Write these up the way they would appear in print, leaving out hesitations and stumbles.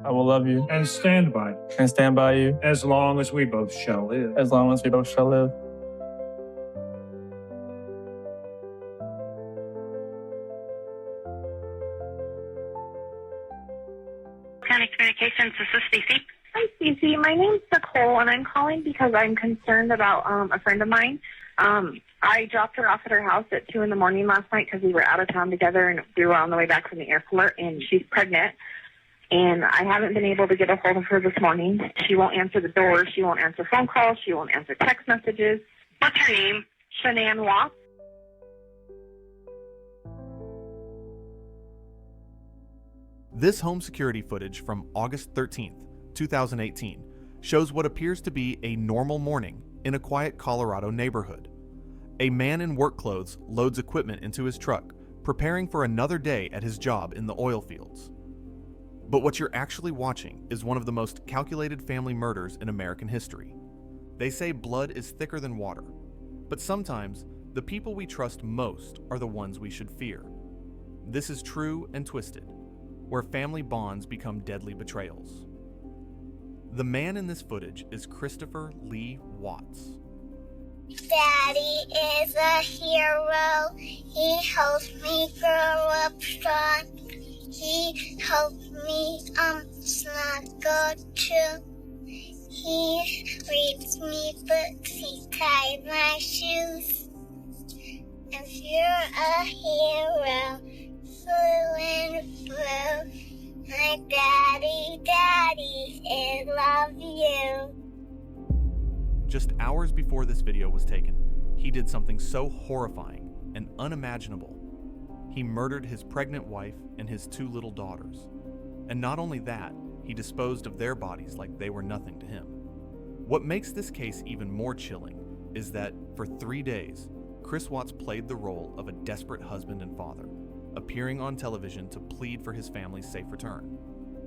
I will love you and stand by you and stand by you as long as we both shall live. as long as we both shall live. County Communications, this is CeCe. Hi, CeCe. My name's Nicole, and I'm calling because I'm concerned about a friend of mine. I dropped her off at her house at 2 in the morning last night because we were out of town together, and we were on the way back from the airport, and she's pregnant. And I haven't been able to get a hold of her this morning. She won't answer the door. She won't answer phone calls. She won't answer text messages. What's her name? Shanann Watts. This home security footage from August 13th, 2018, shows what appears to be a normal morning in a quiet Colorado neighborhood. A man in work clothes loads equipment into his truck, preparing for another day at his job in the oil fields. But what you're actually watching is one of the most calculated family murders in American history. They say blood is thicker than water, but sometimes the people we trust most are the ones we should fear. This is True and Twisted, where family bonds become deadly betrayals. The man in this footage is Christopher Lee Watts. Daddy is a hero. He helps me grow up strong. He helped me snuggle too. He reads me books. He ties my shoes. If you're a hero, blue and blue, my daddy is love you. Just hours before this video was taken, he did something so horrifying and unimaginable. He murdered his pregnant wife and his 2 little daughters. And not only that, he disposed of their bodies like they were nothing to him. What makes this case even more chilling is that for 3 days, Chris Watts played the role of a desperate husband and father, appearing on television to plead for his family's safe return,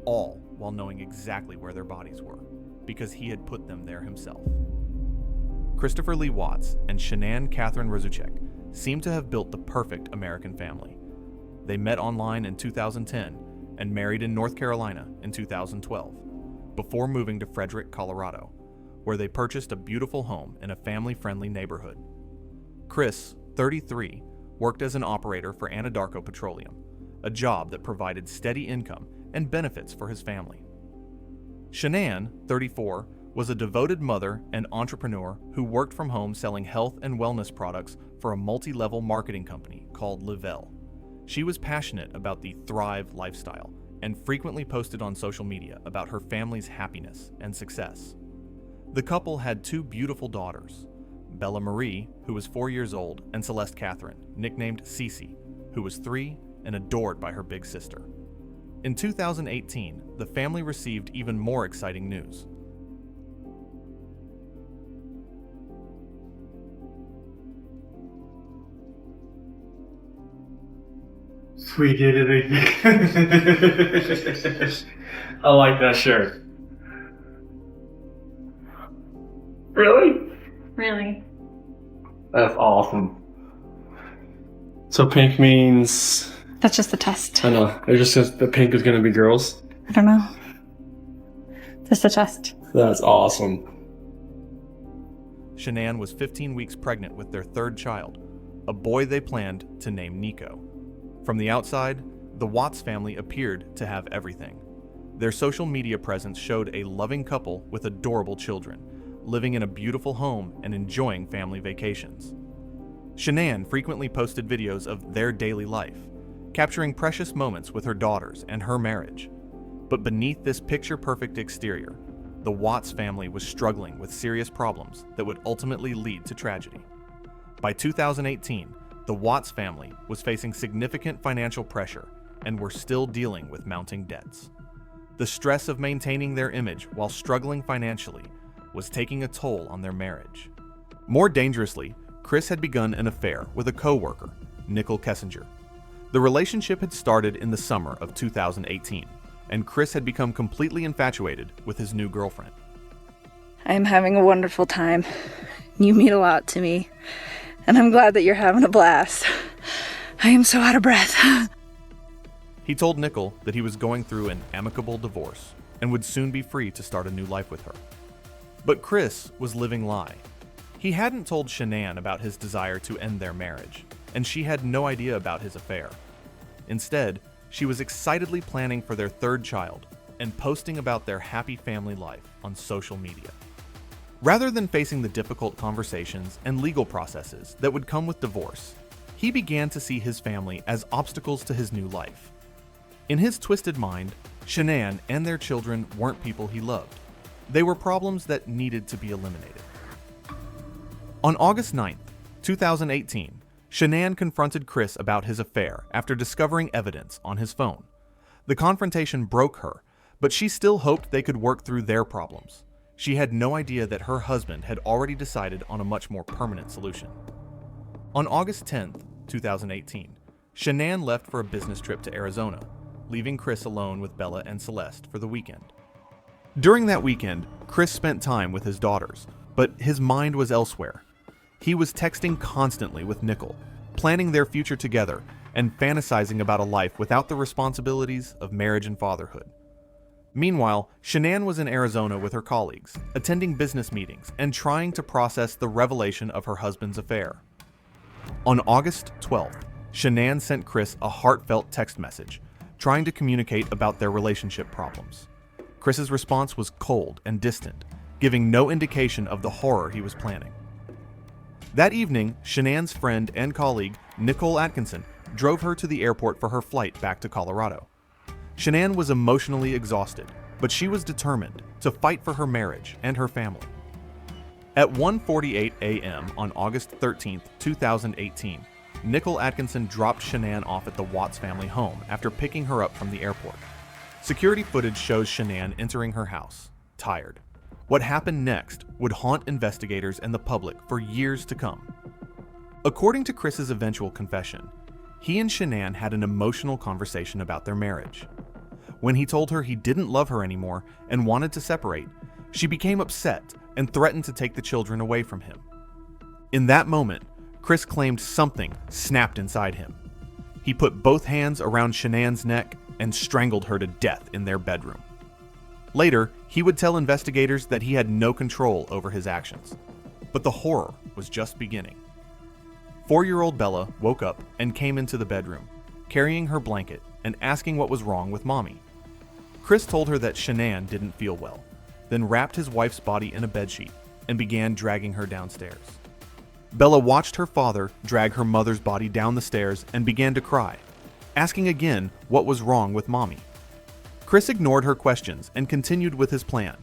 all while knowing exactly where their bodies were, because he had put them there himself. Christopher Lee Watts and Shanann Catherine Razuchek seem to have built the perfect American family. They met online in 2010 and married in North Carolina in 2012, before moving to Frederick, Colorado, where they purchased a beautiful home in a family-friendly neighborhood. Chris, 33, worked as an operator for Anadarko Petroleum, a job that provided steady income and benefits for his family. Shanann, 34, was a devoted mother and entrepreneur who worked from home selling health and wellness products for a multi-level marketing company called Livell. She was passionate about the Thrive lifestyle and frequently posted on social media about her family's happiness and success. The couple had 2 beautiful daughters, Bella Marie, who was 4 years old, and Celeste Catherine, nicknamed CeCe, who was 3 and adored by her big sister. In 2018, the family received even more exciting news. We did it again. I like that shirt. Really? Really? That's awesome. So pink means... That's just the test. I know. It just says the pink is going to be girls. I don't know. Just a test. That's awesome. Shanann was 15 weeks pregnant with their 3rd child, a boy they planned to name Nico. From the outside, the Watts family appeared to have everything. Their social media presence showed a loving couple with adorable children, living in a beautiful home and enjoying family vacations. Shanann frequently posted videos of their daily life, capturing precious moments with her daughters and her marriage. But beneath this picture-perfect exterior, the Watts family was struggling with serious problems that would ultimately lead to tragedy. By 2018, the Watts family was facing significant financial pressure and were still dealing with mounting debts. The stress of maintaining their image while struggling financially was taking a toll on their marriage. More dangerously, Chris had begun an affair with a co-worker, Nico Kessinger. The relationship had started in the summer of 2018, and Chris had become completely infatuated with his new girlfriend. I am having a wonderful time. You mean a lot to me, and I'm glad that you're having a blast. I am so out of breath. He told Nicole that he was going through an amicable divorce and would soon be free to start a new life with her. But Chris was living lie. He hadn't told Shanann about his desire to end their marriage, and she had no idea about his affair. Instead, she was excitedly planning for their third child and posting about their happy family life on social media. Rather than facing the difficult conversations and legal processes that would come with divorce, he began to see his family as obstacles to his new life. In his twisted mind, Shanann and their children weren't people he loved. They were problems that needed to be eliminated. On August 9th, 2018, Shanann confronted Chris about his affair after discovering evidence on his phone. The confrontation broke her, but she still hoped they could work through their problems. She had no idea that her husband had already decided on a much more permanent solution. On August 10th, 2018, Shanann left for a business trip to Arizona, leaving Chris alone with Bella and Celeste for the weekend. During that weekend, Chris spent time with his daughters, but his mind was elsewhere. He was texting constantly with Nicole, planning their future together and fantasizing about a life without the responsibilities of marriage and fatherhood. Meanwhile, Shanann was in Arizona with her colleagues, attending business meetings and trying to process the revelation of her husband's affair. On August 12th, Shanann sent Chris a heartfelt text message, trying to communicate about their relationship problems. Chris's response was cold and distant, giving no indication of the horror he was planning. That evening, Shanann's friend and colleague, Nicole Atkinson, drove her to the airport for her flight back to Colorado. Shanann was emotionally exhausted, but she was determined to fight for her marriage and her family. At 1:48 a.m. on August 13th, 2018, Nicole Atkinson dropped Shanann off at the Watts family home after picking her up from the airport. Security footage shows Shanann entering her house, tired. What happened next would haunt investigators and the public for years to come. According to Chris's eventual confession, he and Shanann had an emotional conversation about their marriage. When he told her he didn't love her anymore and wanted to separate, she became upset and threatened to take the children away from him. In that moment, Chris claimed something snapped inside him. He put both hands around Shanann's neck and strangled her to death in their bedroom. Later, he would tell investigators that he had no control over his actions. But the horror was just beginning. 4-year-old Bella woke up and came into the bedroom, carrying her blanket and asking what was wrong with Mommy. Chris told her that Shanann didn't feel well, then wrapped his wife's body in a bedsheet and began dragging her downstairs. Bella watched her father drag her mother's body down the stairs and began to cry, asking again what was wrong with Mommy. Chris ignored her questions and continued with his plan.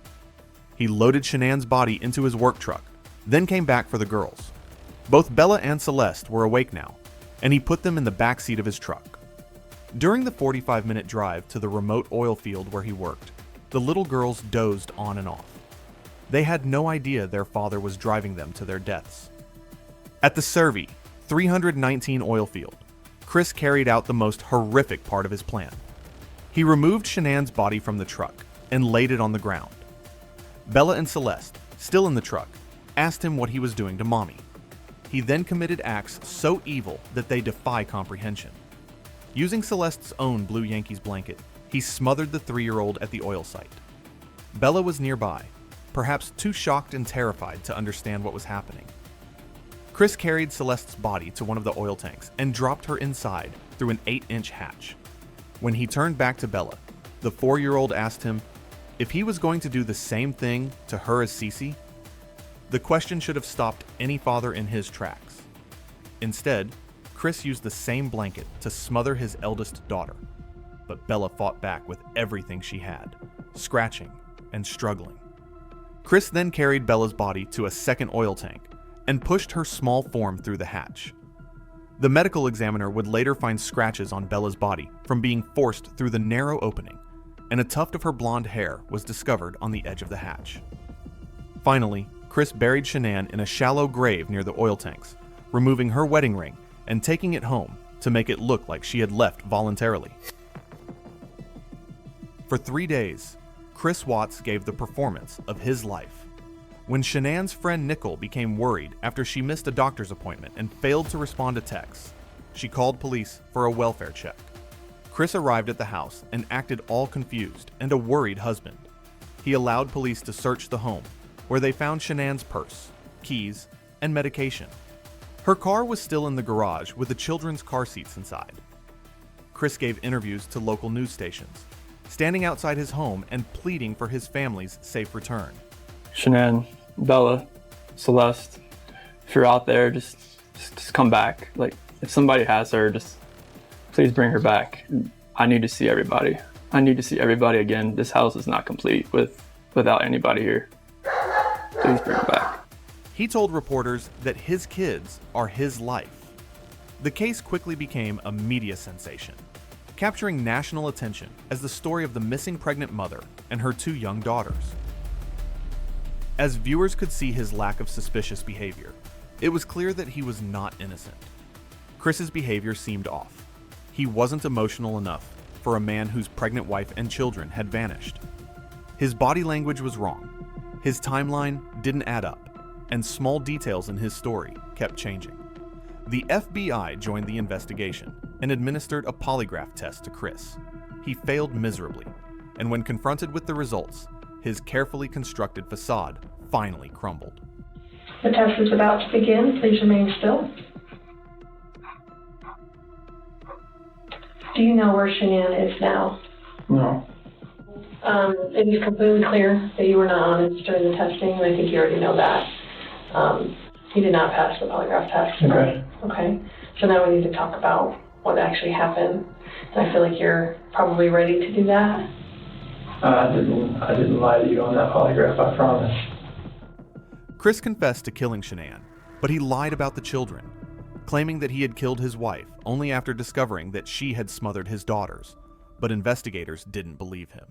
He loaded Shanann's body into his work truck, then came back for the girls. Both Bella and Celeste were awake now, and he put them in the back seat of his truck. During the 45-minute drive to the remote oil field where he worked, the little girls dozed on and off. They had no idea their father was driving them to their deaths. At the CeCe 319 oil field, Chris carried out the most horrific part of his plan. He removed Shanann's body from the truck and laid it on the ground. Bella and Celeste, still in the truck, asked him what he was doing to Mommy. He then committed acts so evil that they defy comprehension. Using Celeste's own Blue Yankees blanket, he smothered the 3-year-old at the oil site. Bella was nearby, perhaps too shocked and terrified to understand what was happening. Chris carried Celeste's body to one of the oil tanks and dropped her inside through an 8-inch hatch. When he turned back to Bella, the 4-year-old asked him if he was going to do the same thing to her as CeCe. The question should have stopped any father in his tracks. Instead, Chris used the same blanket to smother his eldest daughter, but Bella fought back with everything she had, scratching and struggling. Chris then carried Bella's body to a second oil tank and pushed her small form through the hatch. The medical examiner would later find scratches on Bella's body from being forced through the narrow opening, and a tuft of her blonde hair was discovered on the edge of the hatch. Finally, Chris buried Shanann in a shallow grave near the oil tanks, removing her wedding ring and taking it home to make it look like she had left voluntarily. For 3 days, Chris Watts gave the performance of his life. When Shanann's friend Nicole became worried after she missed a doctor's appointment and failed to respond to texts, she called police for a welfare check. Chris arrived at the house and acted all confused and a worried husband. He allowed police to search the home, where they found Shanann's purse, keys, and medication. Her car was still in the garage with the children's car seats inside. Chris gave interviews to local news stations, standing outside his home and pleading for his family's safe return. Shanann, Bella, Celeste, if you're out there, just come back. Like, if somebody has her, just please bring her back. I need to see everybody. I need to see everybody again. This house is not complete without anybody here. Please bring her back. He told reporters that his kids are his life. The case quickly became a media sensation, capturing national attention as the story of the missing pregnant mother and her 2 young daughters. As viewers could see his lack of suspicious behavior, it was clear that he was not innocent. Chris's behavior seemed off. He wasn't emotional enough for a man whose pregnant wife and children had vanished. His body language was wrong. His timeline didn't add up, and small details in his story kept changing. The FBI joined the investigation and administered a polygraph test to Chris. He failed miserably, and when confronted with the results, his carefully constructed facade finally crumbled. The test is about to begin. Please remain still. Do you know where Shanann is now? No. It is completely clear that you were not honest during the testing, and I think you already know that. You did not pass the polygraph test. Okay. Okay. So now we need to talk about what actually happened. And I feel like you're probably ready to do that. I didn't lie to you on that polygraph, I promise. Chris confessed to killing Shanann, but he lied about the children, claiming that he had killed his wife only after discovering that she had smothered his daughters, but investigators didn't believe him.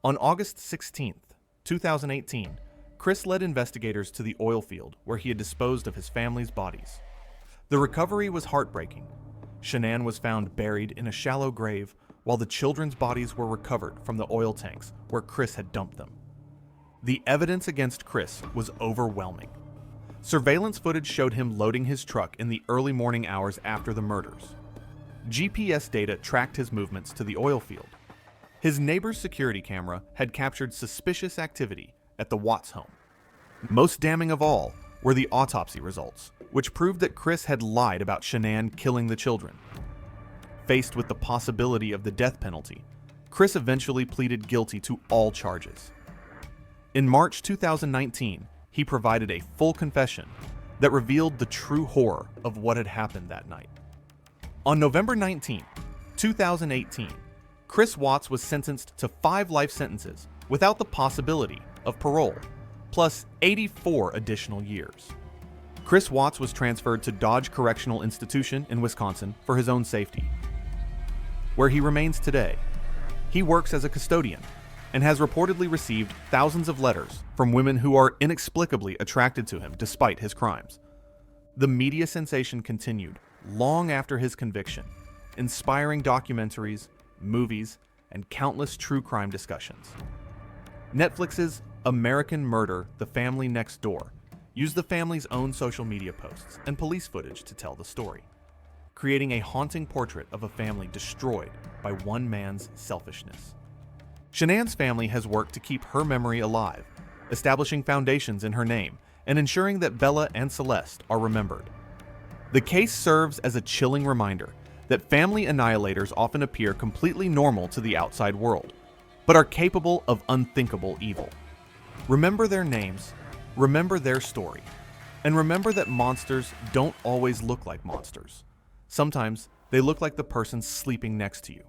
On August 16th, 2018, Chris led investigators to the oil field where he had disposed of his family's bodies. The recovery was heartbreaking. Shanann was found buried in a shallow grave while the children's bodies were recovered from the oil tanks where Chris had dumped them. The evidence against Chris was overwhelming. Surveillance footage showed him loading his truck in the early morning hours after the murders. GPS data tracked his movements to the oil field. His neighbor's security camera had captured suspicious activity at the Watts home. Most damning of all were the autopsy results, which proved that Chris had lied about Shanann killing the children. Faced with the possibility of the death penalty, Chris eventually pleaded guilty to all charges. In March 2019, he provided a full confession that revealed the true horror of what had happened that night. On November 19, 2018, Chris Watts was sentenced to 5 life sentences without the possibility of parole, plus 84 additional years. Chris Watts was transferred to Dodge Correctional Institution in Wisconsin for his own safety, where he remains today. He works as a custodian and has reportedly received thousands of letters from women who are inexplicably attracted to him despite his crimes. The media sensation continued long after his conviction, inspiring documentaries, movies, and countless true crime discussions. Netflix's American Murder: The Family Next Door used the family's own social media posts and police footage to tell the story, creating a haunting portrait of a family destroyed by one man's selfishness. Shanann's family has worked to keep her memory alive, establishing foundations in her name and ensuring that Bella and Celeste are remembered. The case serves as a chilling reminder that family annihilators often appear completely normal to the outside world, but are capable of unthinkable evil. Remember their names, remember their story, and remember that monsters don't always look like monsters. Sometimes they look like the person sleeping next to you.